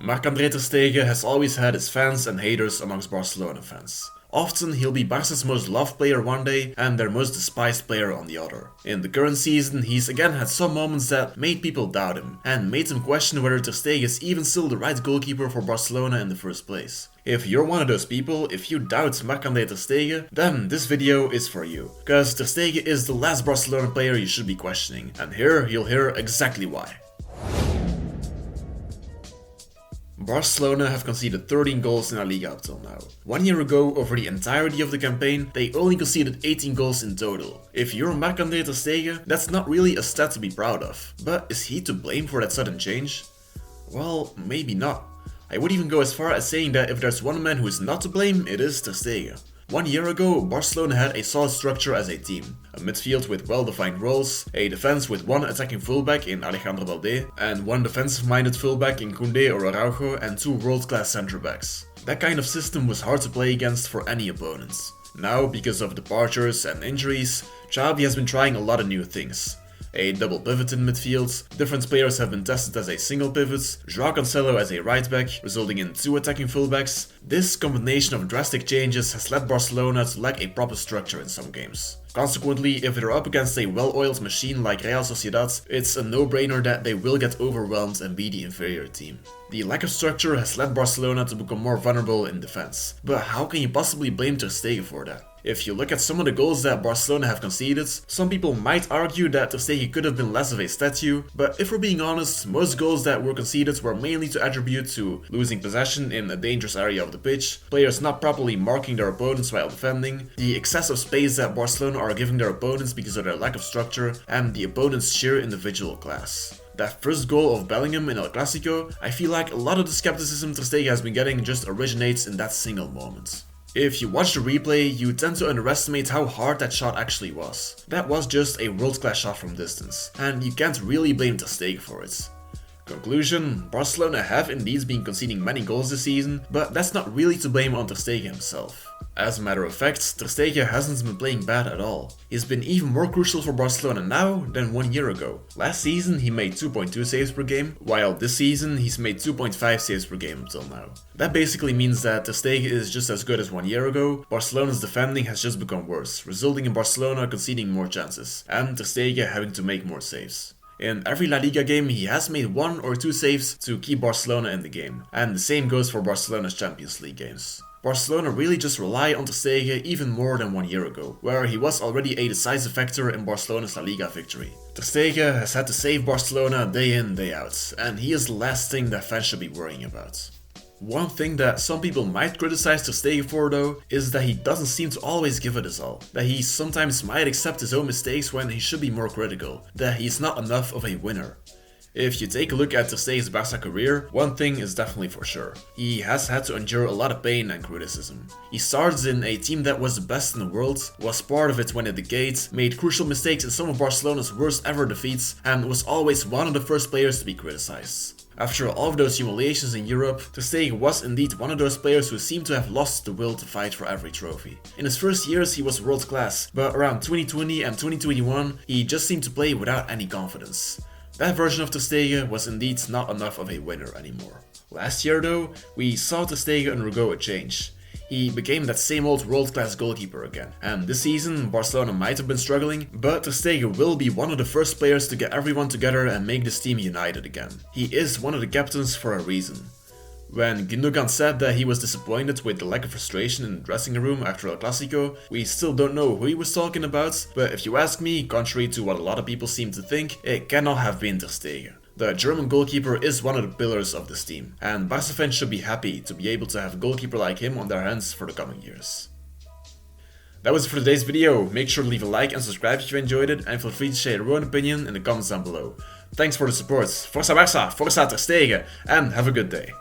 Marc-André Ter Stegen has always had his fans and haters amongst Barcelona fans. Often he'll be Barca's most loved player one day and their most despised player on the other. In the current season, he's again had some moments that made people doubt him and made them question whether Ter Stegen is even still the right goalkeeper for Barcelona in the first place. If you're one of those people, if you doubt Marc-André Ter Stegen, then this video is for you. Cause Ter Stegen is the last Barcelona player you should be questioning, and here you'll hear exactly why. Barcelona have conceded 13 goals in La Liga up till now. 1 year ago, over the entirety of the campaign, they only conceded 18 goals in total. If you're Marc-André Ter Stegen, that's not really a stat to be proud of. But is he to blame for that sudden change? Well, maybe not. I would even go as far as saying that if there's one man who is not to blame, it is Ter Stegen. 1 year ago, Barcelona had a solid structure as a team. A midfield with well-defined roles, a defense with one attacking fullback in Alejandro Balde, and one defensive-minded fullback in Koundé or Araujo, and two world-class centre-backs. That kind of system was hard to play against for any opponents. Now, because of departures and injuries, Xavi has been trying a lot of new things. A double pivot in midfield, different players have been tested as a single pivot, João Cancelo as a right back, resulting in two attacking fullbacks. This combination of drastic changes has led Barcelona to lack a proper structure in some games. Consequently, if they're up against a well-oiled machine like Real Sociedad, it's a no-brainer that they will get overwhelmed and be the inferior team. The lack of structure has led Barcelona to become more vulnerable in defense, but how can you possibly blame Ter Stegen for that? If you look at some of the goals that Barcelona have conceded, some people might argue that Ter Stegen could have been less of a statue, but if we're being honest, most goals that were conceded were mainly to attribute to losing possession in a dangerous area of the pitch, players not properly marking their opponents while defending, the excessive space that Barcelona are giving their opponents because of their lack of structure, and the opponent's sheer individual class. That first goal of Bellingham in El Clasico, I feel like a lot of the skepticism Ter Stegen has been getting just originates in that single moment. If you watch the replay, you tend to underestimate how hard that shot actually was. That was just a world-class shot from distance, and you can't really blame Ter Stegen for it. Conclusion: Barcelona have indeed been conceding many goals this season, but that's not really to blame on Ter Stegen himself. As a matter of fact, Ter Stegen hasn't been playing bad at all. He's been even more crucial for Barcelona now than 1 year ago. Last season he made 2.2 saves per game, while this season he's made 2.5 saves per game until now. That basically means that Ter Stegen is just as good as 1 year ago, Barcelona's defending has just become worse, resulting in Barcelona conceding more chances, and Ter Stegen having to make more saves. In every La Liga game he has made 1 or 2 saves to keep Barcelona in the game, and the same goes for Barcelona's Champions League games. Barcelona really just rely on Ter Stegen even more than 1 year ago, where he was already a decisive factor in Barcelona's La Liga victory. Ter Stegen has had to save Barcelona day in, day out, and he is the last thing that fans should be worrying about. One thing that some people might criticize Ter Stegen for though, is that he doesn't seem to always give it his all. That he sometimes might accept his own mistakes when he should be more critical. That he's not enough of a winner. If you take a look at Ter Stegen's Barca career, one thing is definitely for sure. He has had to endure a lot of pain and criticism. He started in a team that was the best in the world, was part of it when it decayed, made crucial mistakes in some of Barcelona's worst ever defeats, and was always one of the first players to be criticized. After all of those humiliations in Europe, Ter Stegen was indeed one of those players who seemed to have lost the will to fight for every trophy. In his first years he was world class, but around 2020 and 2021 he just seemed to play without any confidence. That version of Ter Stegen was indeed not enough of a winner anymore. Last year though, we saw Ter Stegen undergo a change. He became that same old world-class goalkeeper again. And this season, Barcelona might have been struggling, but Ter Stegen will be one of the first players to get everyone together and make this team united again. He is one of the captains for a reason. When Gundogan said that he was disappointed with the lack of frustration in the dressing room after El Clasico, we still don't know who he was talking about, but if you ask me, contrary to what a lot of people seem to think, it cannot have been Ter Stegen. The German goalkeeper is one of the pillars of this team, and Barca fans should be happy to be able to have a goalkeeper like him on their hands for the coming years. That was it for today's video. Make sure to leave a like and subscribe if you enjoyed it, and feel free to share your own opinion in the comments down below. Thanks for the support. Força Barça, Força Ter Stegen, and have a good day.